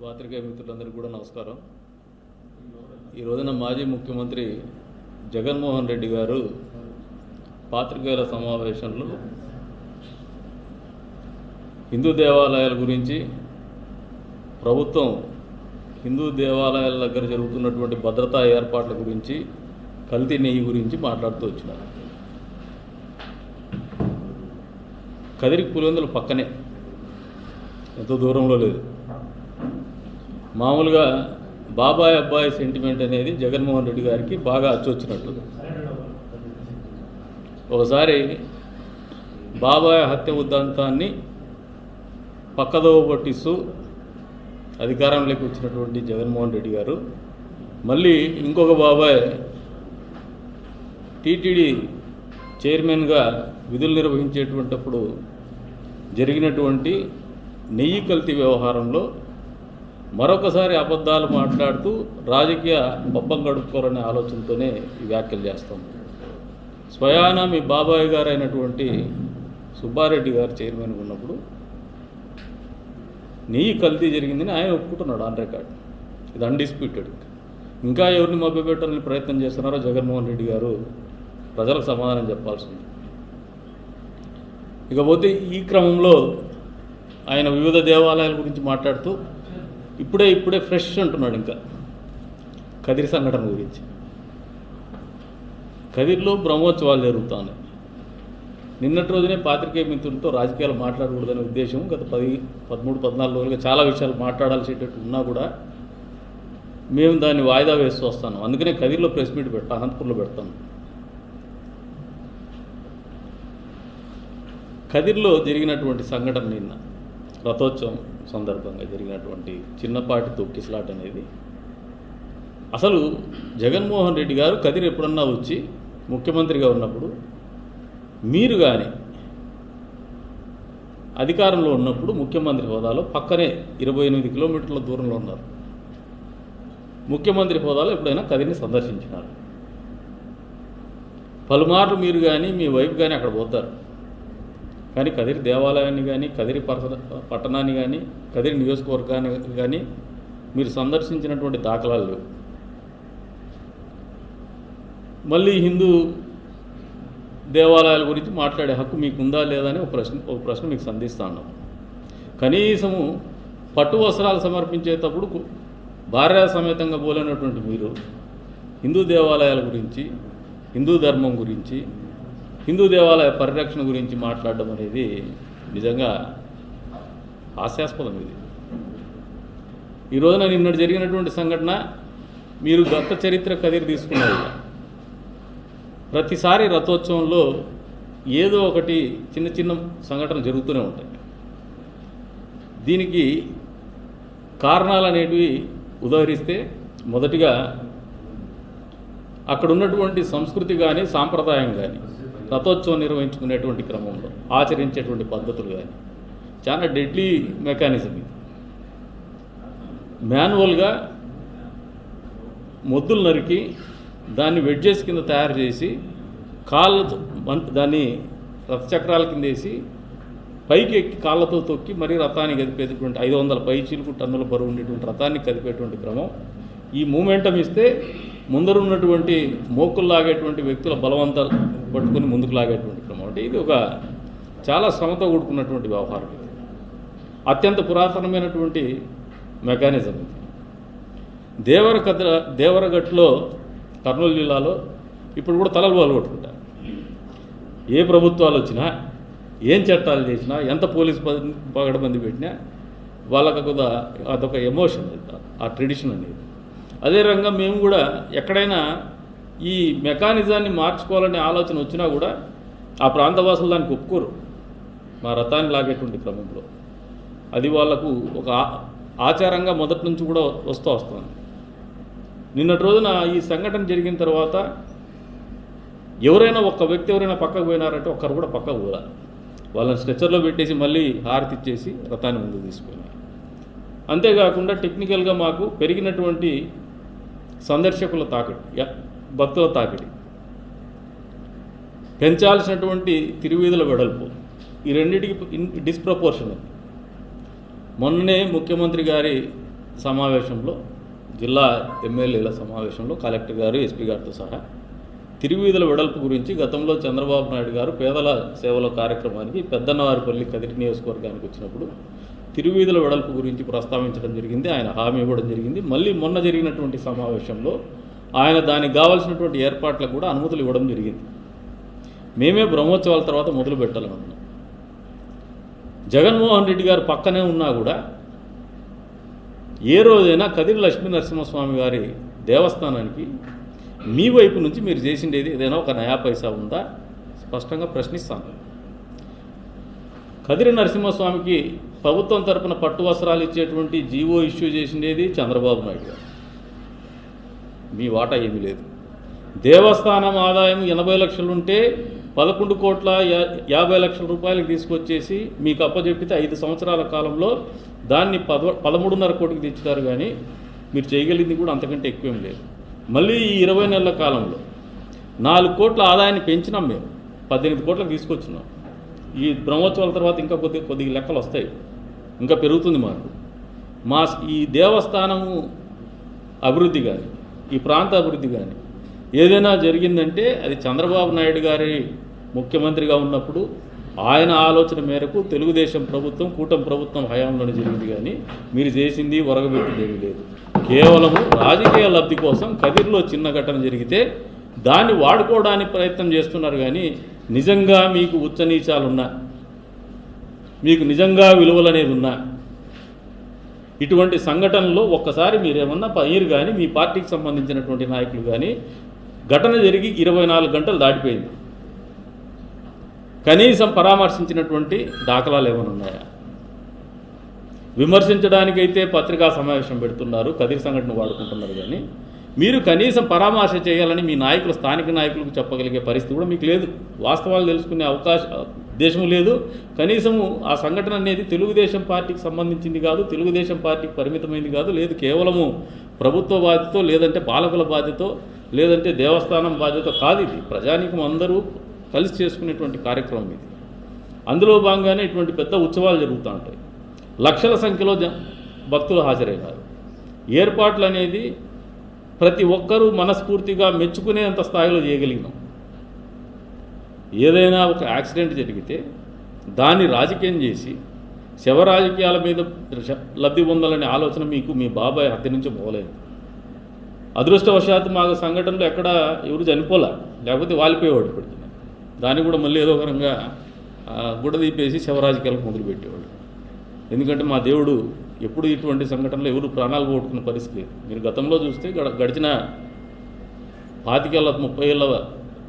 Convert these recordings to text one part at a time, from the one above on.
పాత్రికేయ మిత్రులందరికీ కూడా నమస్కారం. ఈ రోజున మాజీ ముఖ్యమంత్రి జగన్మోహన్ రెడ్డి గారు పాత్రికేయుల సమావేశంలో హిందూ దేవాలయాల గురించి, ప్రభుత్వం హిందూ దేవాలయాల దగ్గర జరుగుతున్నటువంటి భద్రతా ఏర్పాట్ల గురించి, కల్తీ నెయ్యి గురించి మాట్లాడుతూ వచ్చినారు. కదిరి పులివెందుల పక్కనే, ఎంతో దూరంలో లేదు. మామూలుగా బాబాయ్ అబ్బాయి సెంటిమెంట్ అనేది జగన్మోహన్ రెడ్డి గారికి బాగా అచ్చొచ్చినట్టు. ఒకసారి బాబాయ్ హత్య ఉదంతాన్ని పక్కదోవ పట్టిస్తూ అధికారంలోకి వచ్చినటువంటి జగన్మోహన్ రెడ్డి గారు మళ్ళీ ఇంకొక బాబాయ్ టీటీడీ చైర్మన్గా విధులు నిర్వహించేటువంటప్పుడు జరిగినటువంటి నెయ్యి కల్తీ వ్యవహారంలో మరొకసారి అబద్ధాలు మాట్లాడుతూ రాజకీయ పబ్బం గడుపుకోవాలనే ఆలోచనతోనే ఈ వ్యాఖ్యలు చేస్తాం. స్వయానా మీ బాబాయ్ గారు అయినటువంటి సుబ్బారెడ్డి గారు చైర్మన్గా ఉన్నప్పుడు నెయ్యి కల్తీ జరిగిందని ఆయన ఒప్పుకుంటున్నాడు ఆన్ రికార్డ్. ఇది అన్డిస్ప్యూటెడ్. ఇంకా ఎవరిని మభ్యపెట్టాలని ప్రయత్నం చేస్తున్నారో జగన్మోహన్ రెడ్డి గారు ప్రజలకు సమాధానం చెప్పాల్సి ఉంది. ఇకపోతే ఈ క్రమంలో ఆయన వివిధ దేవాలయాల గురించి మాట్లాడుతూ ఇప్పుడే ఫ్రెష్ అంటున్నాడు. ఇంకా కదిరి సంఘటన గురించి. కదిరిలో బ్రహ్మోత్సవాలు జరుగుతున్నాయి. నిన్నటి రోజునే పాత్రికేయ మిత్రులతో రాజకీయాలు మాట్లాడకూడదనే ఉద్దేశం గత 13-14 రోజులుగా చాలా విషయాలు మాట్లాడాల్సేటట్టు ఉన్నా కూడా మేము దాన్ని వాయిదా వేస్తూ వస్తాను. అందుకనే కదిరిలో ప్రెస్ మీట్ అనంతపురంలో పెడతాను. కదిరిలో జరిగినటువంటి సంఘటన నిన్న రథోత్సవం సందర్భంగా జరిగినటువంటి చిన్నపాటి తొక్కిసలాట అనేది, అసలు జగన్మోహన్ రెడ్డి గారు కదిరి ఎప్పుడన్నా వచ్చి ముఖ్యమంత్రిగా ఉన్నప్పుడు, మీరు కానీ అధికారంలో ఉన్నప్పుడు ముఖ్యమంత్రి హోదాలో పక్కనే 28 కిలోమీటర్ల దూరంలో ఉన్నారు. ముఖ్యమంత్రి హోదాలో ఎప్పుడైనా కదిరిని సందర్శించినారు? పలుమార్లు మీరు కానీ మీ వైపు కానీ అక్కడ పోతారు. కానీ కదిరి దేవాలయాన్ని కానీ, కదిరి పట్టణాన్ని కానీ, కదిరి నియోజకవర్గాన్ని కానీ మీరు సందర్శించినటువంటి దాఖలాలు లేవు. మళ్ళీ హిందూ దేవాలయాల గురించి మాట్లాడే హక్కు మీకుందా లేదా అని ఒక ప్రశ్న మీకు సంధిస్తా ఉన్నాం. కనీసము పట్టు వస్త్రాలు సమర్పించేటప్పుడు భార్య సమేతంగా పోలేనటువంటి మీరు హిందూ దేవాలయాల గురించి, హిందూ ధర్మం గురించి, హిందూ దేవాలయ పరిరక్షణ గురించి మాట్లాడడం అనేది నిజంగా హాస్యాస్పదం. ఇది ఈ రోజున నిన్నటి జరిగినటువంటి సంఘటన మీరు గత చరిత్ర కదిరి తీసుకున్నారు. ప్రతిసారి రథోత్సవంలో ఏదో ఒకటి చిన్న చిన్న సంఘటనలు జరుగుతూనే ఉంటాయి. దీనికి కారణాలు అనేటివి ఉదాహరిస్తే, మొదటిగా అక్కడ ఉన్నటువంటి సంస్కృతి కానీ, సాంప్రదాయం కానీ, రథోత్సవం నిర్వహించుకునేటువంటి క్రమంలో ఆచరించేటువంటి పద్ధతులు కానీ చాలా డెడ్లీ మెకానిజం. ఇది మాన్యువల్గా మొద్దులు నరికి దాన్ని వెడ్జెస్ కింద తయారు చేసి కాళ్ళతో దాన్ని రథచక్రాల కింద వేసి పైకి ఎక్కి కాళ్ళతో తొక్కి మరీ రథాన్ని కదిపేటువంటి 500 పైచీలకు టన్నుల బరువు ఉండేటువంటి రథాన్ని కదిపేటువంటి క్రమం. ఈ మూమెంటం ఇస్తే ముందరున్నటువంటి మోకులు లాగేటువంటి వ్యక్తుల బలవంతాలు పట్టుకుని ముందుకు లాగేటువంటి క్రమం. అంటే ఇది ఒక చాలా శ్రమతో కూడుకున్నటువంటి వ్యవహారం. అత్యంత పురాతనమైనటువంటి మెకానిజం. దేవరగట్లో కర్నూలు జిల్లాలో ఇప్పుడు కూడా తలలు బాలు కొట్టుకుంటారు. ఏ ప్రభుత్వాలు వచ్చినా, ఏం చట్టాలు చేసినా, ఎంత పోలీస్ పగడబంది పెట్టినా వాళ్ళకు అదొక ఎమోషన్, ఆ ట్రెడిషన్ అనేది. అదే రకంగా మేము కూడా ఎక్కడైనా ఈ మెకానిజాన్ని మార్చుకోవాలనే ఆలోచన వచ్చినా కూడా ఆ ప్రాంతవాసులు దానికి ఒప్పుకోరు. మా రథాన్ని లాగేటువంటి క్రమంలో అది వాళ్లకు ఒక ఆచారంగా మొదటి నుంచి కూడా వస్తుంది. నిన్నటి రోజున ఈ సంఘటన జరిగిన తర్వాత ఎవరైనా ఒక్క వ్యక్తి ఎవరైనా పక్కకు పోయినారంటే ఒక్కరు కూడా పక్కకు పోరా. వాళ్ళని స్ట్రెచ్చర్లో పెట్టేసి మళ్ళీ హారతి ఇచ్చేసి రథాన్ని ముందుకు తీసుకుపోయినారు. అంతేకాకుండా టెక్నికల్గా మాకు పెరిగినటువంటి సందర్శకుల తాకిడి, భక్తుల తాకిడి, పెంచాల్సినటువంటి తిరువీధుల వెడల్పు, ఈ రెండింటికి డిస్ప్రపోర్షనల్. మొన్ననే ముఖ్యమంత్రి గారి సమావేశంలో, జిల్లా ఎమ్మెల్యేల సమావేశంలో కలెక్టర్ గారు, ఎస్పీ గారితో సహా తిరువీధుల వెడల్పు గురించి గతంలో చంద్రబాబు నాయుడు గారు పేదల సేవల కార్యక్రమానికి పెద్దన్నవారిపల్లి కదిరి నియోజకవర్గానికి వచ్చినప్పుడు తిరువీధుల వెడల్పు గురించి ప్రస్తావించడం జరిగింది. ఆయన హామీ ఇవ్వడం జరిగింది. మళ్ళీ మొన్న జరిగినటువంటి సమావేశంలో ఆయన దానికి కావాల్సినటువంటి ఏర్పాట్లకు కూడా అనుమతులు ఇవ్వడం జరిగింది. మేమే బ్రహ్మోత్సవాల తర్వాత మొదలు పెట్టాలనుకున్నాం. జగన్మోహన్ రెడ్డి గారు పక్కనే ఉన్నా కూడా ఏ రోజైనా కదిరి లక్ష్మీ నరసింహస్వామి గారి దేవస్థానానికి మీ వైపు నుంచి మీరు చేసిండేది ఏదైనా ఒక నయా పైసా ఉందా? స్పష్టంగా ప్రశ్నిస్తాను. కదిరి నరసింహస్వామికి ప్రభుత్వం తరపున పట్టు వస్త్రాలు ఇచ్చేటువంటి జీవో ఇష్యూ చేసిండేది చంద్రబాబు నాయుడు గారు. మీ వాటా ఏమీ లేదు. దేవస్థానం ఆదాయం 80 లక్షలుంటే 11,50 లక్షల రూపాయలకు తీసుకొచ్చేసి మీకు అప్పచెప్పితే 5 సంవత్సరాల కాలంలో దాన్ని 13.5 కోటికి తెచ్చుతారు. కానీ మీరు చేయగలిగింది కూడా అంతకంటే ఎక్కువేం లేదు. మళ్ళీ ఈ 20 నెలల కాలంలో 4 కోట్ల ఆదాయాన్ని పెంచినాం. మేము 18 కోట్లకు తీసుకొచ్చినాం. ఈ బ్రహ్మోత్సవాల తర్వాత ఇంకా కొద్దిగా లెక్కలు వస్తాయి, ఇంకా పెరుగుతుంది మాకు. ఈ దేవస్థానము అభివృద్ధి కానీ, ఈ ప్రాంత అభివృద్ధి కానీ ఏదైనా జరిగిందంటే అది చంద్రబాబు నాయుడు గారి ముఖ్యమంత్రిగా ఉన్నప్పుడు ఆయన ఆలోచన మేరకు తెలుగుదేశం ప్రభుత్వం, కూటమి ప్రభుత్వం హయాంలోనే జరిగింది. కానీ మీరు చేసింది ఒరగబెట్టింది ఏమీ లేదు. కేవలము రాజకీయ లబ్ధి కోసం కదిరిలో చిన్న ఘటన జరిగితే దాన్ని వాడుకోవడానికి ప్రయత్నం చేస్తున్నారు. కానీ నిజంగా మీకు ఉచ్చనీచాలున్నా, మీకు నిజంగా విలువలు అనేది ఉన్నా, ఇటువంటి సంఘటనలో ఒక్కసారి మీరేమన్నా మీరు కానీ మీ పార్టీకి సంబంధించినటువంటి నాయకులు కానీ ఘటన జరిగి 24 గంటలు దాటిపోయింది, కనీసం పరామర్శించినటువంటి దాఖలాలు ఏమైనా ఉన్నాయా? విమర్శించడానికైతే పత్రికా సమావేశం పెడుతున్నారు, కదిరి సంఘటన వాడుకుంటున్నారు. కానీ మీరు కనీసం పరామర్శ చేయాలని మీ నాయకులు, స్థానిక నాయకులకు చెప్పగలిగే పరిస్థితి కూడా మీకు లేదు. వాస్తవాలు తెలుసుకునే ఉద్దేశం లేదు. కనీసము ఆ సంఘటన అనేది తెలుగుదేశం పార్టీకి సంబంధించింది కాదు, తెలుగుదేశం పార్టీకి పరిమితమైంది కాదు. లేదు, కేవలము ప్రభుత్వ బాధ్యత, లేదంటే పాలకుల బాధ్యత, లేదంటే దేవస్థానం బాధ్యత కాదు. ఇది ప్రజానీకం అందరూ కలిసి చేసుకునేటువంటి కార్యక్రమం ఇది. అందులో భాగంగానే ఇటువంటి పెద్ద ఉత్సవాలు జరుగుతూ ఉంటాయి. లక్షల సంఖ్యలో భక్తులు హాజరైనారు. ఏర్పాట్లు అనేది ప్రతి ఒక్కరూ మనస్ఫూర్తిగా మెచ్చుకునేంత స్థాయిలో చేయగలిగినాం. ఏదైనా ఒక యాక్సిడెంట్ జరిగితే దాన్ని రాజకీయం చేసి శవ రాజకీయాల మీద లబ్ధి పొందాలనే ఆలోచన మీకు మీ బాబాయ్ హత్య నుంచి పోలేదు. అదృష్టవశాత్తు మాకు సంఘటనలో ఎక్కడ ఎవరు చనిపోలే, లేకపోతే వాలిపోయేవాడు. ఇప్పటికీ దాన్ని కూడా మళ్ళీ ఏదో ఒక రకంగా గుడ్డ తీపేసి శవ రాజకీయాలకు మొదలుపెట్టేవాడు. ఎందుకంటే మా దేవుడు ఎప్పుడు ఇటువంటి సంఘటనలు ఎవరు ప్రాణాలు పోగొట్టుకున్న పరిస్థితి లేదు. మీరు గతంలో చూస్తే గడిచిన 25 ఏళ్ళ 30 ఏళ్ళ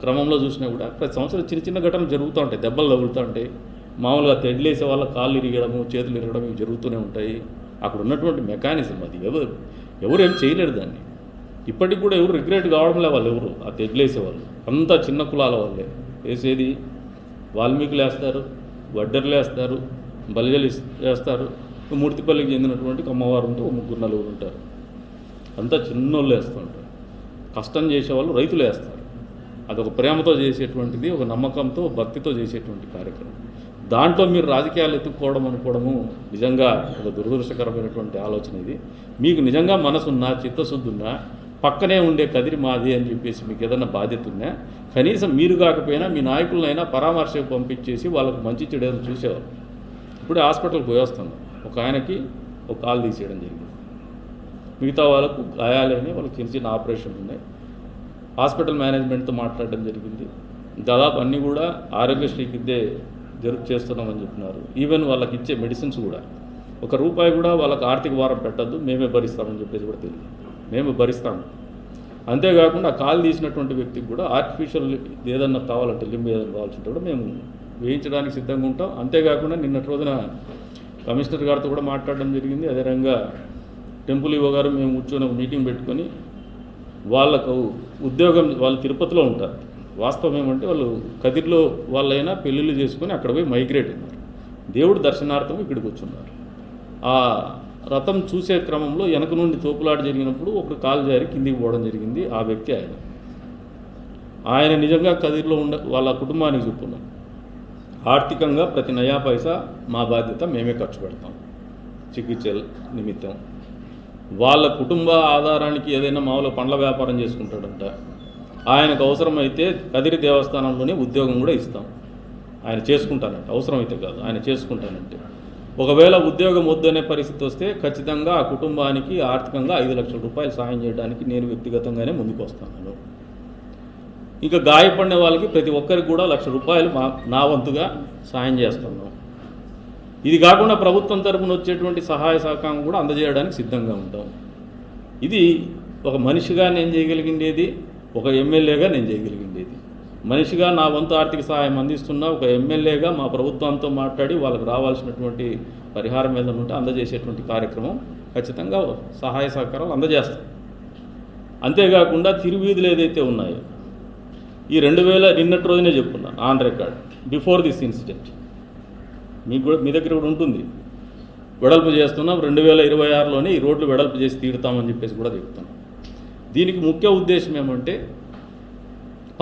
క్రమంలో చూసినా కూడా ప్రతి సంవత్సరం చిన్న చిన్న ఘటనలు జరుగుతూ ఉంటాయి. దెబ్బలు తగులుతూ ఉంటాయి. మామూలుగా తెడ్లేసే వాళ్ళ కాళ్ళు ఇరగడము, చేతులు ఇరగడం ఇవి జరుగుతూనే ఉంటాయి. అక్కడ ఉన్నటువంటి మెకానిజం అది ఎవరు ఏం చేయలేరు దాన్ని. ఇప్పటికి కూడా ఎవరు రిగ్రెట్ కావడంలే వాళ్ళు ఎవరు ఆ తెడ్లేసేవాళ్ళు. అంతా చిన్న కులాల వాళ్ళే వేసేది. వాల్మీకులు వేస్తారు, వడ్డర్లు వేస్తారు, బలిజలు వేస్తారు, మూర్తిపల్లికి చెందినటువంటి కమ్మవారు ఉంటే 3-4 ఉంటారు. అంతా చిన్నోళ్ళు వేస్తూ ఉంటారు. కష్టం చేసేవాళ్ళు రైతులు వేస్తారు. అదొక ప్రేమతో చేసేటువంటిది, ఒక నమ్మకంతో, భక్తితో చేసేటువంటి కార్యక్రమం. దాంట్లో మీరు రాజకీయాలు ఎత్తుక్కోవడం అనుకోవడము నిజంగా ఒక దురదృష్టకరమైనటువంటి ఆలోచన ఇది. మీకు నిజంగా మనసున్నా, చిత్తశుద్ధి ఉన్నా, పక్కనే ఉండే కదిరి మాది అని చెప్పేసి మీకు ఏదైనా బాధ్యత ఉన్నా కనీసం మీరు కాకపోయినా మీ నాయకులనైనా పరామర్శకు పంపించేసి వాళ్ళకు మంచి చెడు చూసేవారు. ఇప్పుడే హాస్పిటల్కి పోయి వస్తున్నాం. ఒక ఆయనకి ఒక కాలు తీసేయడం జరిగింది. మిగతా వాళ్ళకు గాయాలైనాయి, వాళ్ళకి చిన్న చిన్న ఆపరేషన్లు ఉన్నాయి. హాస్పిటల్ మేనేజ్మెంట్తో మాట్లాడడం జరిగింది. దాదాపు అన్నీ కూడా ఆరోగ్యశ్రీ కిందే చేస్తున్నామని చెప్తున్నారు. ఈవెన్ వాళ్ళకి ఇచ్చే మెడిసిన్స్ కూడా ₹1 కూడా వాళ్ళకి ఆర్థిక భారం పెట్టద్దు, మేమే భరిస్తామని చెప్పేసి కూడా తెలియదు. మేము భరిస్తాము. అంతేకాకుండా ఆ కాలు తీసినటువంటి వ్యక్తికి కూడా ఆర్టిఫిషియల్ ఏదన్నా కావాలంటే, లింబ్ ఏదైనా కావాల్సింటే కూడా మేము వేయించడానికి సిద్ధంగా ఉంటాం. అంతేకాకుండా నిన్నటి రోజున కమిషనర్ గారితో కూడా మాట్లాడడం జరిగింది. అదే రకంగా టెంపుల్ ఈవో గారు మేము కూర్చొని మీటింగ్ పెట్టుకొని వాళ్ళకు ఉద్యోగం, వాళ్ళు తిరుపతిలో ఉంటారు. వాస్తవం ఏమంటే వాళ్ళు కదిరిలో వాళ్ళైనా పెళ్ళిళ్ళు చేసుకొని అక్కడ పోయి మైగ్రేట్ అయినారు. దేవుడు దర్శనార్థం ఇక్కడికి వచ్చున్నారు. ఆ రథం చూసే క్రమంలో వెనక నుండి తోపులాట జరిగినప్పుడు ఒకరు కాలు జారి కిందికి పోవడం జరిగింది. ఆ వ్యక్తి ఆయన నిజంగా కదిరిలో వాళ్ళ కుటుంబానికి చెప్పున్నాం. ఆర్థికంగా ప్రతి నయా పైసా మా బాధ్యత, మేమే ఖర్చు పెడతాం చికిత్స నిమిత్తం. వాళ్ళ కుటుంబ ఆధారానికి ఏదైనా మామూలుగా పండ్ల వ్యాపారం చేసుకుంటాడంట. ఆయనకు అవసరమైతే కదిరి దేవస్థానంలోనే ఉద్యోగం కూడా ఇస్తాం. ఆయన చేసుకుంటానంటే, అవసరమైతే కాదు, ఆయన చేసుకుంటానంటే. ఒకవేళ ఉద్యోగం వద్దనే పరిస్థితి వస్తే ఖచ్చితంగా ఆ కుటుంబానికి ఆర్థికంగా 5 లక్షల రూపాయలు సాయం చేయడానికి నేను వ్యక్తిగతంగానే ముందుకు వస్తాను. ఇంకా గాయపడిన వాళ్ళకి ప్రతి ఒక్కరికి కూడా 1 లక్ష రూపాయలు నా వంతుగా సాయం చేస్తున్నాం. ఇది కాకుండా ప్రభుత్వం తరపున వచ్చేటువంటి సహాయ సహకారం కూడా అందజేయడానికి సిద్ధంగా ఉంటాం. ఇది ఒక మనిషిగా నేను చేయగలిగిండేది, ఒక ఎమ్మెల్యేగా నేను చేయగలిగిండేది. మనిషిగా నా వంతు ఆర్థిక సహాయం అందిస్తున్నా, ఒక ఎమ్మెల్యేగా మా ప్రభుత్వంతో మాట్లాడి వాళ్ళకి రావాల్సినటువంటి పరిహారం ఏదైనా ఉంటే అందజేసేటువంటి కార్యక్రమం ఖచ్చితంగా సహాయ సహకారాలు అందజేస్తాం. అంతేకాకుండా తిరువీధులు ఏదైతే ఉన్నాయో ఈ 2000 నిన్నటి రోజునే చెప్పున్నా on record before this incident, మీకు కూడా మీ దగ్గర కూడా ఉంటుంది, వెడల్పు చేస్తున్నాం. 2026లోనే ఈ రోడ్లు వెడల్పు చేసి తీరుతామని చెప్పేసి కూడా చెప్తున్నాం. దీనికి ముఖ్య ఉద్దేశం ఏమంటే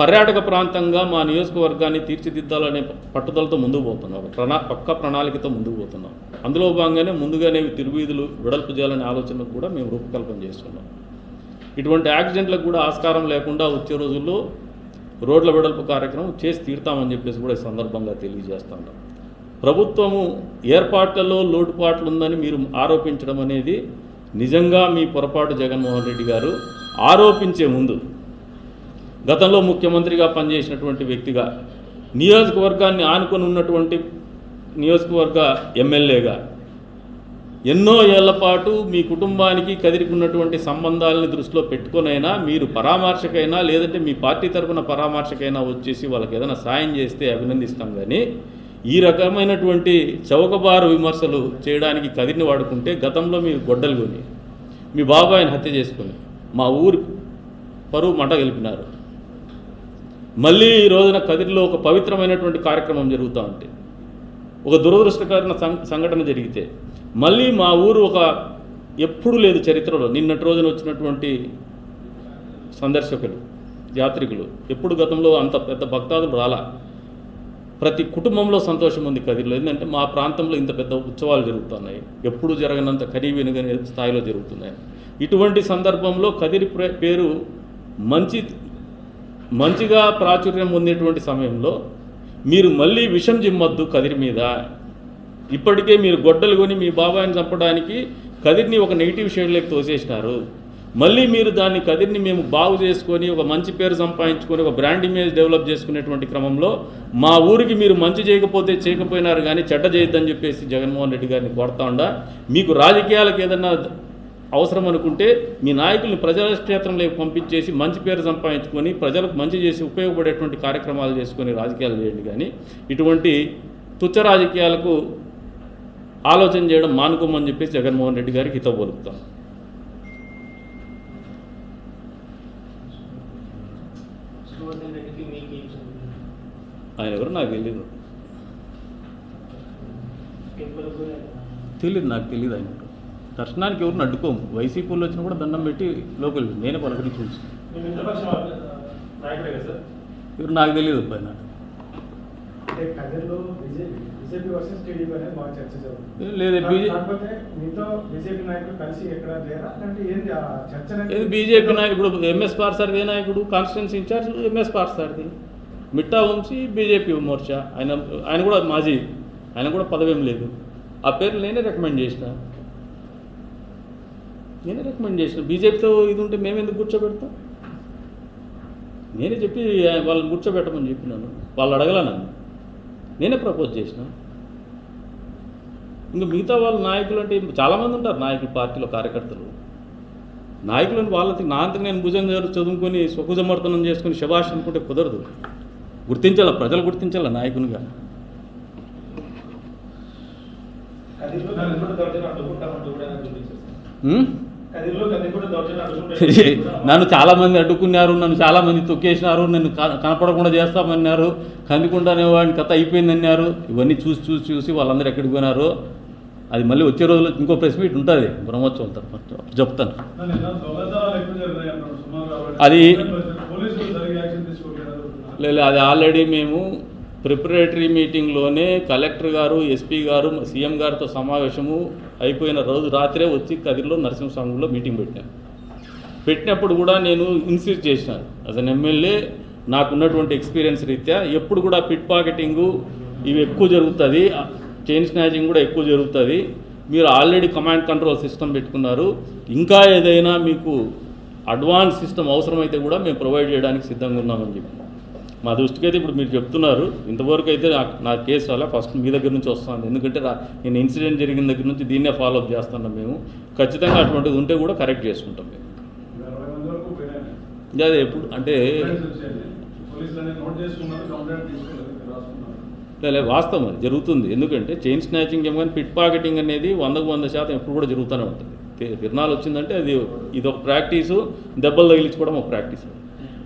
పర్యాటక ప్రాంతంగా మా నియోజకవర్గాన్ని తీర్చిదిద్దాలనే పట్టుదలతో ముందుకు పోతున్నాం. పక్క ప్రణాళికతో ముందుకు పోతున్నాం. అందులో భాగంగానే ముందుగానే తిరువీధులు వెడల్పు చేయాలనే ఆలోచనకు కూడా మేము రూపకల్పన చేస్తున్నాం. ఇటువంటి యాక్సిడెంట్లకు కూడా ఆస్కారం లేకుండా వచ్చే రోజుల్లో రోడ్ల వెడల్పు కార్యక్రమం చేసి తీరుతామని చెప్పేసి కూడా ఈ సందర్భంగా తెలియజేస్తున్నాం. ప్రభుత్వము ఏర్పాట్లలో లోటుపాట్లు ఉందని మీరు ఆరోపించడం అనేది నిజంగా మీ పొరపాటు. జగన్మోహన్ రెడ్డి గారు ఆరోపించే ముందు గతంలో ముఖ్యమంత్రిగా పనిచేసినటువంటి వ్యక్తిగా, నియోజకవర్గాన్ని ఆనుకొని ఉన్నటువంటి నియోజకవర్గ ఎమ్మెల్యేగా ఎన్నో ఏళ్ల పాటు మీ కుటుంబానికి కదిరికి ఉన్నటువంటి సంబంధాలని దృష్టిలో పెట్టుకునైనా మీరు పరామర్శకైనా లేదంటే మీ పార్టీ తరఫున పరామర్శకైనా వచ్చేసి వాళ్ళకి ఏదైనా సాయం చేస్తే అభినందిస్తాం. కానీ ఈ రకమైనటువంటి చౌకబారు విమర్శలు చేయడానికి కదిరిని వాడుకుంటే, గతంలో మీరు గొడ్డలు కొని మీ బాబాయిని హత్య చేసుకుని మా ఊరి పరువు మంట గెలిపినారు. మళ్ళీ ఈ రోజున కదిరిలో ఒక పవిత్రమైనటువంటి కార్యక్రమం జరుగుతూ ఉంటే, ఒక దురదృష్టకరమైన సంఘటన జరిగితే మళ్ళీ మా ఊరు ఒక ఎప్పుడు లేదు చరిత్రలో, నిన్నటి రోజున వచ్చినటువంటి సందర్శకులు యాత్రికులు ఎప్పుడు గతంలో అంత పెద్ద భక్తాదులు రాలా. ప్రతి కుటుంబంలో సంతోషం ఉంది కదిరిలో. ఏంటంటే మా ప్రాంతంలో ఇంత పెద్ద ఉత్సవాలు జరుగుతున్నాయి, ఎప్పుడు జరగనంత కనీవినుగని స్థాయిలో జరుగుతున్నాయి. ఇటువంటి సందర్భంలో కదిరి పేరు మంచిగా ప్రాచుర్యం పొందేటువంటి సమయంలో మీరు మళ్ళీ విషం జిమ్మొద్దు కదిరి మీద. ఇప్పటికే మీరు గొడ్డలు కొని మీ బాబాయిని చంపడానికి కదిరిని ఒక నెగిటివ్ షేడ్లోకి తోసేసినారు. మళ్ళీ మీరు దాన్ని కదిరిని మేము బాగు చేసుకొని ఒక మంచి పేరు సంపాదించుకొని ఒక బ్రాండ్ ఇమేజ్ డెవలప్ చేసుకునేటువంటి క్రమంలో మా ఊరికి మీరు మంచి చేయకపోయినారు కానీ చెడ్డ చేయొద్దని చెప్పేసి జగన్మోహన్ రెడ్డి గారిని కోరుతా ఉండా. మీకు రాజకీయాలకు ఏదన్నా అవసరం అనుకుంటే మీ నాయకుల్ని ప్రజల క్షేత్రంలోకి పంపించేసి మంచి పేరు సంపాదించుకొని ప్రజలకు మంచి చేసి ఉపయోగపడేటువంటి కార్యక్రమాలు చేసుకొని రాజకీయాలు చేయండి. కానీ ఇటువంటి తుచ్చ రాజకీయాలకు ఆలోచన చేయడం మానుకోమని చెప్పేసి జగన్మోహన్ రెడ్డి గారికి హితవు పలుకుతాం. ఆయన ఎవరు నాకు తెలియదు, నాకు తెలియదు. ఆయన దర్శనానికి ఎవరిని అడ్డుకోము. వైసీపీలో వచ్చినా కూడా దండం పెట్టి లోపలి నేనే పలకరించి చూసి ఎవరు నాకు తెలియదు. పైన లేదు బీజేపీ నాయకుడు ఎంఎస్ పార్సారథి నాయకుడు, constituency incharge MS Parthasarathy, Mitta Vamsi BJP Morcha. ఆయన కూడా మాజీ, ఆయన కూడా పదవేం లేదు. ఆ పేర్లు నేనే రికమెండ్ చేసిన. బీజేపీతో ఇది ఉంటే మేమెందుకు కూర్చోబెడతాం? నేనే చెప్పి వాళ్ళని కూర్చోబెట్టమని చెప్పినాను. వాళ్ళు అడగలా నన్ను, నేనే ప్రపోజ్ చేసిన. ఇంకా మిగతా వాళ్ళ నాయకులు అంటే చాలామంది ఉంటారు నాయకులు, పార్టీలో కార్యకర్తలు. నాయకులను వాళ్ళకి నా అంతకు నేను భుజం చదువుకొని స్వకుజమర్దనం చేసుకుని శభాష్ అనుకుంటే కుదరదు. గుర్తించాల, ప్రజలు గుర్తించాల నాయకునిగా. నన్ను చాలామంది అడ్డుకున్నారు, నన్ను చాలామంది తొక్కేసినారు, నన్ను కనపడకుండా చేస్తామన్నారు, కందికుండానే వాడిని కథ అయిపోయిందన్నారు. ఇవన్నీ చూసి వాళ్ళందరూ ఎక్కడికి పోయినారు. అది మళ్ళీ వచ్చే రోజుల్లో ఇంకో ప్రెస్ మీట్ ఉంటుంది బ్రహ్మోత్సవం తర్వాత చెప్తాను. అది లేదు, అది ఆల్రెడీ మేము ప్రిపరేటరీ మీటింగ్లోనే కలెక్టర్ గారు, ఎస్పీ గారు, సీఎం గారితో సమావేశము అయిపోయిన రోజు రాత్రే వచ్చి కదిరిలో నరసింహస్వామిలో మీటింగ్ పెట్టినప్పుడు కూడా నేను ఇన్సిస్ట్ చేసినాను యాజ్ అన్ ఎమ్మెల్యే, నాకున్నటువంటి ఎక్స్పీరియన్స్ రీత్యా ఎప్పుడు కూడా పిట్ పాకెటింగు ఇవి ఎక్కువ జరుగుతుంది, చైన్ స్నాచింగ్ కూడా ఎక్కువ జరుగుతుంది. మీరు ఆల్రెడీ కమాండ్ కంట్రోల్ సిస్టమ్ పెట్టుకున్నారు, ఇంకా ఏదైనా మీకు అడ్వాన్స్ సిస్టమ్ అవసరమైతే కూడా మేము ప్రొవైడ్ చేయడానికి సిద్ధంగా ఉన్నామని చెప్పి మా దృష్టికి అయితే ఇప్పుడు మీరు చెప్తున్నారు. ఇంతవరకు అయితే నా కేసు అలా ఫస్ట్ మీ దగ్గర నుంచి వస్తుంది, ఎందుకంటే నేను ఇన్సిడెంట్ జరిగిన దగ్గర నుంచి దీన్నే ఫాలోఅప్ చేస్తున్నాం. మేము ఖచ్చితంగా అటువంటిది ఉంటే కూడా కరెక్ట్ చేసుకుంటాం. మేము అదే ఎప్పుడు అంటే వాస్తవం అది జరుగుతుంది. ఎందుకంటే చైన్ స్నాచింగ్ ఏమో కానీ పిట్ పాకెటింగ్ అనేది 100% ఎప్పుడు కూడా జరుగుతూనే ఉంటుంది. తిరణాలు వచ్చిందంటే అది ఇదొక ప్రాక్టీసు, దెబ్బలు తగిలించుకోవడం ఒక ప్రాక్టీస్.